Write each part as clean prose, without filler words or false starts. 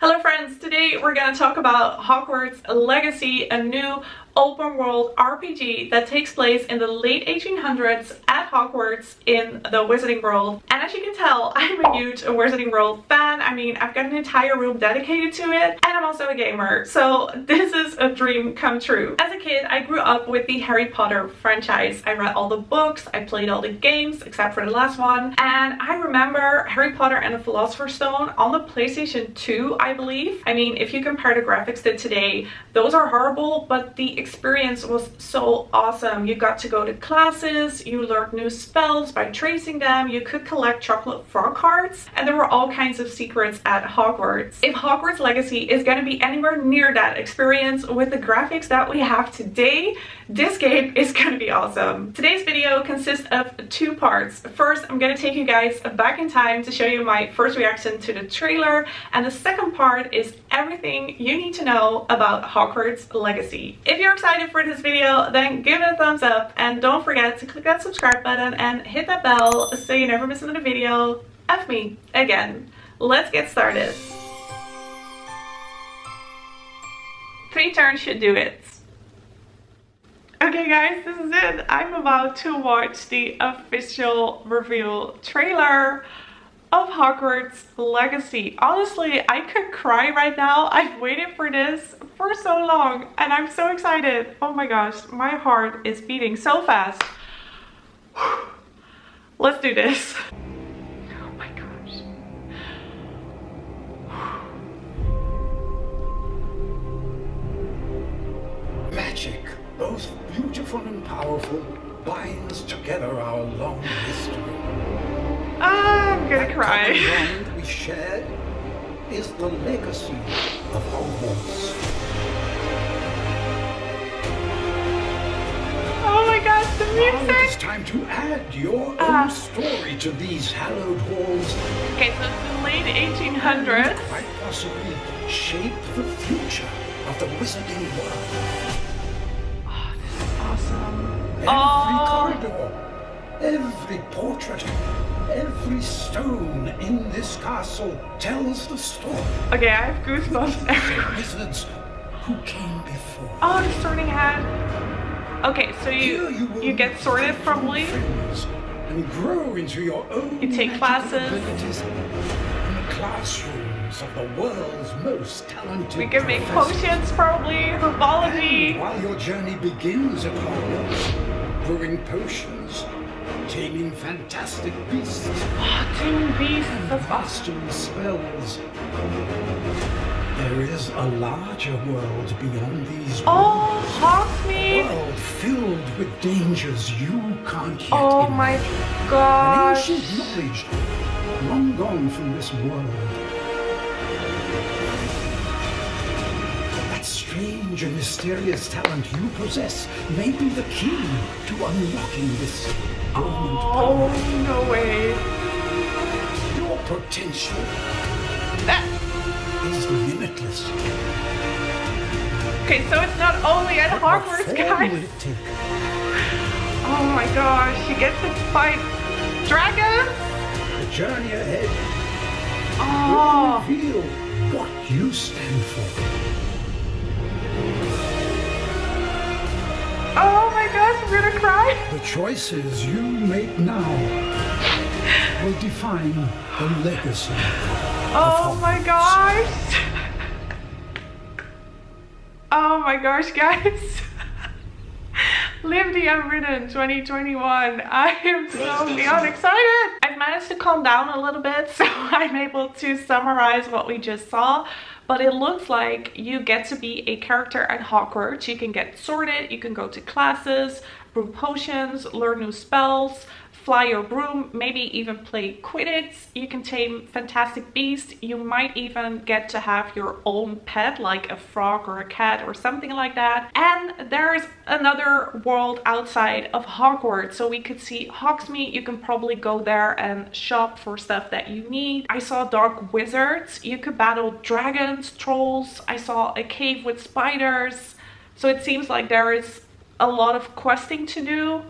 Hello friends, today we're going to talk about Hogwarts Legacy, a new open world RPG that takes place in the late 1800s at Hogwarts in the Wizarding World. And as you can tell, I'm a huge Wizarding World fan. I mean, I've got an entire room dedicated to it, and I'm also a gamer, so this is a dream come true. As a kid, I grew up with the Harry Potter franchise. I read all the books, I played all the games except for the last one, and I remember Harry Potter and the Philosopher's Stone on the PlayStation 2, I believe. I mean, if you compare the graphics to today, those are horrible, but the experience was so awesome. You got to go to classes, you learned new spells by tracing them, you could collect chocolate frog hearts, and there were all kinds of secrets at Hogwarts. If Hogwarts Legacy is going to be anywhere near that experience with the graphics that we have today, this game is going to be awesome. Today's video consists of two parts. First, I'm going to take you guys back in time to show you my first reaction to the trailer, and the second part is everything you need to know about Hogwarts Legacy. If you're excited for this video, then give it a thumbs up, and don't forget to click that subscribe button and hit that bell so you never miss another video of me again. Let's get started. 3 turns should do it. Okay guys, this is it. I'm about to watch the official reveal trailer of Hogwarts Legacy. Honestly, I could cry right now. I've waited for this for so long and I'm so excited. Oh my gosh, my heart is beating so fast. Let's do this. Oh my gosh. Magic, both beautiful and powerful, binds together our long history. I'm gonna cry. The bond we shared is the legacy of Hogwarts. Oh my gosh, the Now it is music! time to add your own story to these hallowed halls. Okay, so it's the late 1800s. Quite possibly shape the future of the Wizarding world. Oh, this is awesome. Every corridor, every portrait, every stone in this castle tells the story. Okay, I have goosebumps The everywhere. wizards who came before. Oh, the sorting hat. Okay, so you get sorted probably. Friends and grow into your own. You take magical classes. abilities in the classrooms of the world's most talented. We can make professors. potions probably, herbology. And while your journey begins at Hogwarts, brewing potions, taming fantastic beasts, Oh, Team Beast. That's awesome. mastering spells. There is a larger world beyond these Oh, walls. A Hogsmeade. world filled with dangers you can't yet Oh imagine. my An gosh. ancient knowledge long gone from this world. That strange and mysterious talent you possess may be the key to unlocking this dormant Oh, no way. power. Your potential That. is limitless. Okay, so it's not only at What Hogwarts, form guys. will it take? Oh my gosh, you get to fight dragons. The journey ahead Oh. will reveal what you stand for. Oh my gosh, I'm gonna cry. The choices you make now will define the legacy. Oh my gosh. Oh my gosh, guys. Live the Unwritten 2021. I am so beyond excited. I've managed to calm down a little bit, so I'm able to summarize what we just saw. But it looks like you get to be a character at Hogwarts. You can get sorted, you can go to classes, brew potions, learn new spells, fly your broom, maybe even play Quidditch. You can tame fantastic beasts. You might even get to have your own pet, like a frog or a cat or something like that. And there's another world outside of Hogwarts. So we could see Hogsmeade. You can probably go there and shop for stuff that you need. I saw dark wizards. You could battle dragons, trolls. I saw a cave with spiders. So it seems like there is a lot of questing to do.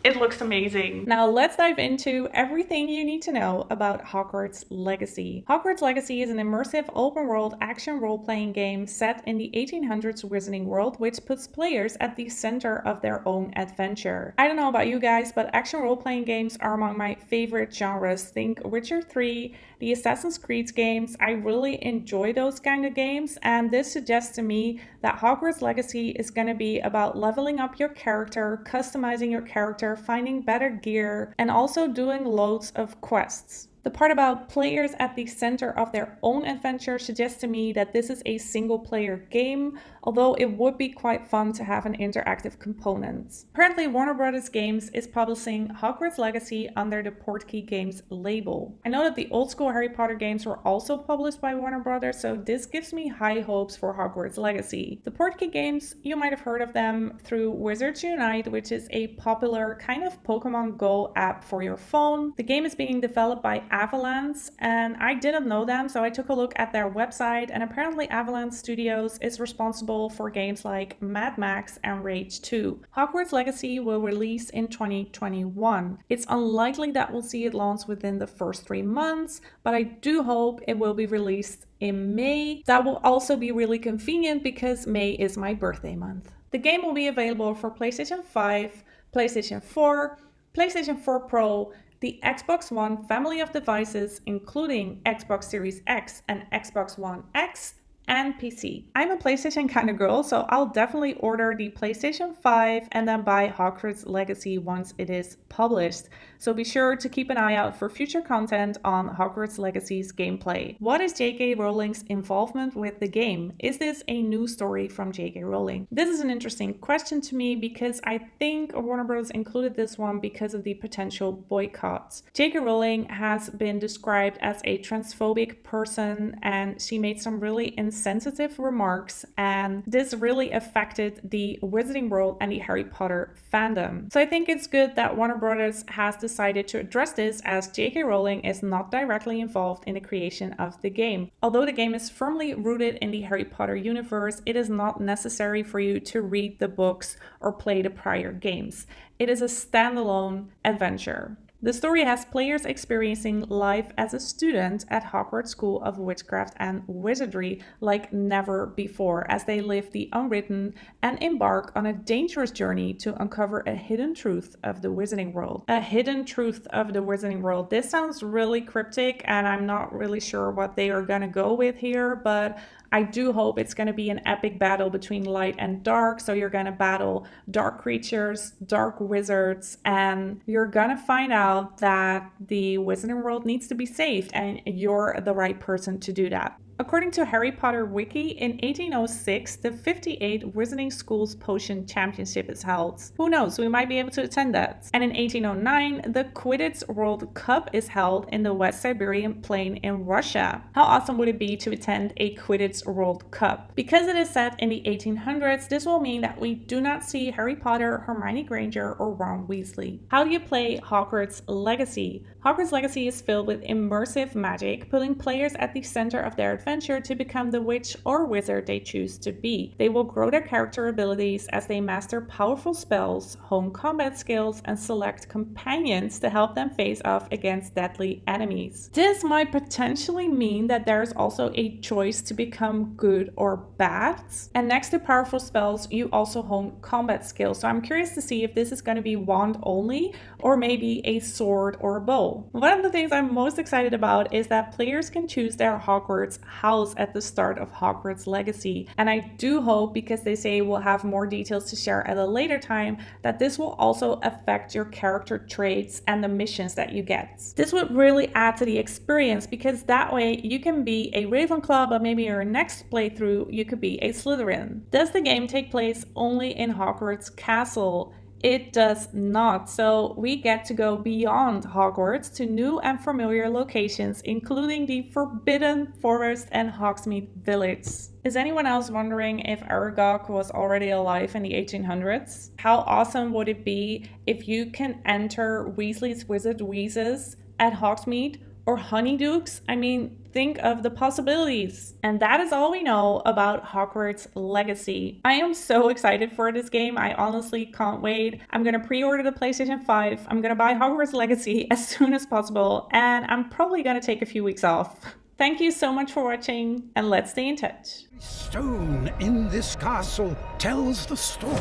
It looks amazing. Now let's dive into everything you need to know about Hogwarts Legacy. Hogwarts Legacy is an immersive open-world action role-playing game set in the 1800s Wizarding world, which puts players at the center of their own adventure. I don't know about you guys, but action role-playing games are among my favorite genres. Think Witcher 3, the Assassin's Creed games. I really enjoy those kind of games, and this suggests to me that Hogwarts Legacy is going to be about leveling up your character, customizing your character, finding better gear, and also doing loads of quests. The part about players at the center of their own adventure suggests to me that this is a single-player game, although it would be quite fun to have an interactive component. Currently, Warner Bros. Games is publishing Hogwarts Legacy under the Portkey Games label. I know that the old-school Harry Potter games were also published by Warner Bros., so this gives me high hopes for Hogwarts Legacy. The Portkey Games, you might have heard of them through Wizards Unite, which is a popular kind of Pokemon Go app for your phone. The game is being developed by Avalanche, and I didn't know them, so I took a look at their website, and apparently Avalanche Studios is responsible for games like Mad Max and Rage 2. Hogwarts Legacy will release in 2021. It's unlikely that we'll see it launch within the first 3 months, but I do hope it will be released in May. That will also be really convenient because May is my birthday month. The game will be available for PlayStation 5, PlayStation 4, PlayStation 4 Pro, the Xbox One family of devices, including Xbox Series X and Xbox One X, and PC. I'm a PlayStation kind of girl, so I'll definitely order the PlayStation 5 and then buy Hogwarts Legacy once it is published. So be sure to keep an eye out for future content on Hogwarts Legacy's gameplay. What is J.K. Rowling's involvement with the game? Is this a new story from J.K. Rowling? This is an interesting question to me because I think Warner Bros. Included this one because of the potential boycotts. J.K. Rowling has been described as a transphobic person, and she made some really insensitive remarks, and this really affected the Wizarding world and the Harry Potter fandom. So I think it's good that Warner Bros. Has decided to address this, as J.K. Rowling is not directly involved in the creation of the game. Although the game is firmly rooted in the Harry Potter universe, it is not necessary for you to read the books or play the prior games. It is a standalone adventure. The story has players experiencing life as a student at Hogwarts School of Witchcraft and Wizardry like never before, as they live the unwritten and embark on a dangerous journey to uncover a hidden truth of the Wizarding world. A hidden truth of the Wizarding world. This sounds really cryptic, and I'm not really sure what they are going to go with here, but I do hope it's going to be an epic battle between light and dark. So you're going to battle dark creatures, dark wizards, and you're going to find out that the Wizarding world needs to be saved, and you're the right person to do that. According to Harry Potter Wiki, in 1806, the 58 Wizarding Schools Potion Championship is held. Who knows, we might be able to attend that. And in 1809, the Quidditch World Cup is held in the West Siberian Plain in Russia. How awesome would it be to attend a Quidditch World Cup? Because it is set in the 1800s, this will mean that we do not see Harry Potter, Hermione Granger, or Ron Weasley. How do you play Hogwarts Legacy? Hogwarts Legacy is filled with immersive magic, putting players at the center of their adventure to become the witch or wizard they choose to be. They will grow their character abilities as they master powerful spells, hone combat skills, and select companions to help them face off against deadly enemies. This might potentially mean that there's also a choice to become good or bad. And next to powerful spells, you also hone combat skills. So I'm curious to see if this is going to be wand only, or maybe a sword or a bow. One of the things I'm most excited about is that players can choose their Hogwarts house at the start of Hogwarts Legacy. And I do hope, because they say we'll have more details to share at a later time, that this will also affect your character traits and the missions that you get. This would really add to the experience, because that way you can be a Ravenclaw, but maybe your next playthrough you could be a Slytherin. Does the game take place only in Hogwarts Castle? It does not, so we get to go beyond Hogwarts to new and familiar locations, including the Forbidden Forest and Hogsmeade Village. Is anyone else wondering if Aragog was already alive in the 1800s? How awesome would it be if you can enter Weasley's Wizard Wheezes at Hogsmeade or honeydukes. I mean, think of the possibilities. And that is all we know about Hogwarts Legacy. I am so excited for this game. I honestly can't wait. I'm gonna pre-order the PlayStation 5. I'm gonna buy Hogwarts Legacy as soon as possible, and I'm probably gonna take a few weeks off. Thank you so much for watching, and let's stay in touch. Every stone in this castle tells the story.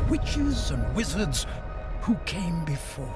Witches and wizards who came before.